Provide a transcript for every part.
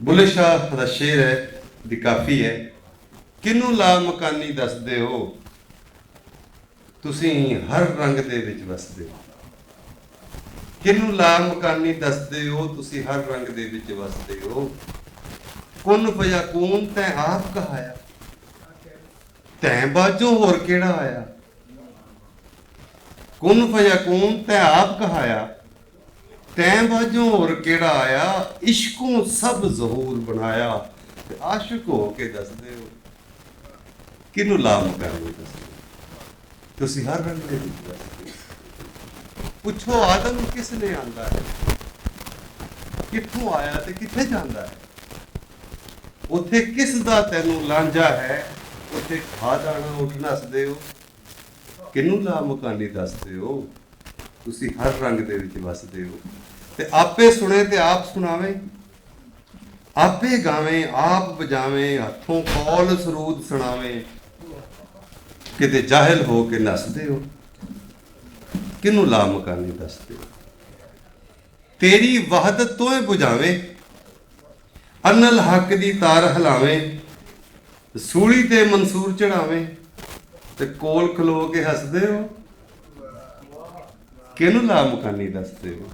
ਬੁੱਲੇ ਸ਼ਾਹ ਦਾ ਸ਼ੇਰ ਹੈ ਦੀ ਕਾਫੀ ਹੈ। ਕਿਹਨੂੰ ਲਾ ਮਕਾਨੀ ਦੱਸਦੇ ਹੋ, ਤੁਸੀਂ ਹਰ ਰੰਗ ਦੇ ਵਿੱਚ ਵਸਦੇ ਹੋ। ਕਿਹਨੂੰ ਲਾ ਮਕਾਨੀ ਦੱਸਦੇ ਹੋ, ਤੁਸੀਂ ਹਰ ਰੰਗ ਦੇ ਵਿੱਚ ਵਸਦੇ ਹੋ। ਕੁਨ ਫਯਕੂਨ ਤੈਂ ਆਪ ਕਹਾਇਆ, ਤੈਂ ਬਾਝੋਂ ਹੋਰ ਕਿਹੜਾ ਆਇਆ। ਕੁਨ ਫਯਕੂਨ ਤੈਂ ਆਪ ਕਹਾਇਆ, ਤੈਂ ਬਾਝੋਂ ਹੋਰ ਕਿਹੜਾ ਆਇਆ। ਇਸ਼ਕੋਂ ਸਭ ਜ਼ਹੂਰ ਬਣਾਇਆ, ਤੇ ਆਸ਼ਿਕ ਹੋ ਕੇ ਦੱਸਦੇ ਹੋ। ਕਿਹਨੂੰ ਲਾ ਮਕਾਨੀ ਦੱਸਦੇ ਹੋ, ਤੁਸੀਂ ਹਰ ਰੰਗ ਦੇ ਵਿੱਚ ਵਸਦੇ ਹੋ। ਪੁੱਛੋ ਆਦਮ ਕਿਸ ਨੇ ਆਂਦਾ ਹੈ, ਕਿੱਥੋਂ ਆਇਆ ਤੇ ਕਿੱਥੇ ਜਾਂਦਾ ਹੈ। ਉੱਥੇ ਕਿਸ ਦਾ ਤੈਨੂੰ ਲਾਂਝਾ ਹੈ, ਉੱਥੇ ਖਾ ਜਾਣਾ ਉੱਠ ਨੱਸਦੇ ਹੋ। ਕਿਹਨੂੰ ਲਾ ਮਕਾਨੀ ਦੱਸਦੇ ਹੋ, ਤੁਸੀਂ ਹਰ ਰੰਗ ਦੇ ਵਿੱਚ ਵਸਦੇ ਹੋ। ਤੇ ਆਪੇ ਸੁਣੇ ਤੇ ਆਪ ਸੁਣਾਵੇ, ਆਪੇ ਗਾਵੇਂ ਆਪ ਵਜਾਵੇਂ, ਹੱਥੋਂ ਕੌਲ ਸਰੂਦ ਸੁਣਾਵੇ। ਕਿਤੇ ਜਾਹਿਲ ਹੋ ਕੇ ਨੱਸਦੇ ਹੋ। ਕਿਹਨੂੰ ਲਾ ਮਕਾਨੀ ਦੱਸਦੇ ਹੋ। ਤੇਰੀ ਵਹਦਤ ਤੋਂ ਹੀ ਬੁਝਾਵੇਂ, ਅਨਲ ਹੱਕ ਦੀ ਤਾਰ ਹਿਲਾਵੇਂ। ਸੂਲੀ ਤੇ ਮਨਸੂਰ ਚੜਾਵੇਂ, ਤੇ ਕੋਲ ਖਲੋ ਕੇ ਹੱਸਦੇ ਹੋ। ਕਿਹਨੂੰ ਲਾ ਮਕਾਨੀ ਦੱਸਦੇ ਹੋ।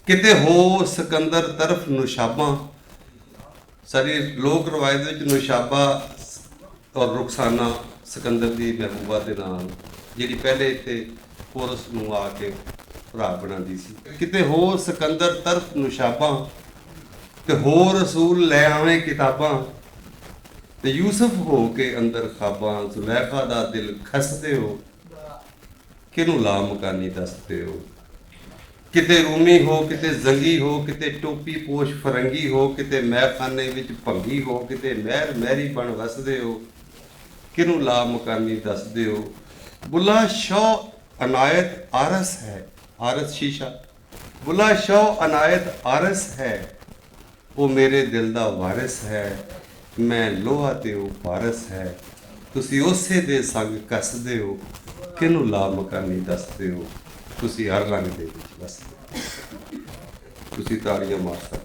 ਕਿਤੇ ਹੋ ਸਿਕੰਦਰ ਤਰਫ ਨੁਸ਼ਾਬਾਂ, ਸਾਡੀ ਲੋਕ ਰਵਾਇਤ ਵਿੱਚ ਨੁਸ਼ਾਬਾ ਔਰ ਰੁਖਸਾਨਾ ਸਿਕੰਦਰ ਦੀ ਮਹਿਬੂਬਾ ਦੇ ਨਾਲ, ਜਿਹੜੀ ਪਹਿਲੇ ਇੱਥੇ ਪੋਰਸ ਨੂੰ ਆ ਕੇ ਭਰਾ ਬਣਾਉਂਦੀ ਸੀ। ਕਿਤੇ ਹੋ ਸਿਕੰਦਰ ਤਰਫ ਨੁਸ਼ਾਬਾਂ, ਤੇ ਹੋ ਰਸੂਲ ਲੈ ਆਵੇਂ ਕਿਤਾਬਾਂ। ਤੇ ਯੂਸਫ ਹੋ ਕੇ ਅੰਦਰ ਖਾਬਾਂ, ਜ਼ੁਲੈਖਾ ਦਾ ਦਿਲ ਖਸਦੇ ਹੋ। ਕਿਹਨੂੰ ਲਾ ਮਕਾਨੀ ਦੱਸਦੇ ਹੋ। ਕਿਤੇ ਰੂਮੀ ਹੋ, ਕਿਤੇ ਜ਼ੰਗੀ ਹੋ, ਕਿਤੇ ਟੋਪੀ ਪੋਸ਼ ਫਰੰਗੀ ਹੋ, ਕਿਤੇ ਮਹਿਖਾਨੇ ਵਿੱਚ ਭੰਗੀ ਹੋ, ਕਿਤੇ ਮਹਿਰ ਮਹਿਰੀ ਬਣ ਵਸਦੇ ਹੋ। ਕਿਹਨੂੰ ਲਾ ਮਕਾਨੀ ਦੱਸਦੇ ਹੋ। ਬੁੱਲਾ ਸ਼ਾਹ ਅਨਾਇਤ ਆਰਸ ਹੈ, ਆਰਸ ਸ਼ੀਸ਼ਾ। ਬੁੱਲਾ ਸ਼ਾਹ ਅਨਾਇਤ ਆਰਸ ਹੈ, ਉਹ ਮੇਰੇ ਦਿਲ ਦਾ ਵਾਰਿਸ ਹੈ। ਮੈਂ ਲੋਹਾ ਤੇ ਉਹ ਪਾਰਸ ਹੈ, ਤੁਸੀਂ ਉਸੇ ਦੇ ਸੰਗ ਕੱਸਦੇ ਹੋ। ਕਿਹਨੂੰ ਲਾ ਮਕਾਨੀ ਦੱਸਦੇ ਹੋ, ਤੁਸੀਂ ਹਰ ਰੰਗ ਦੇ ਵਿੱਚ ਵਸਦੇ ਹੋ। ਤੁਸੀਂ ਤਾੜੀਆਂ ਮਾਰ ਸਕਦੇ।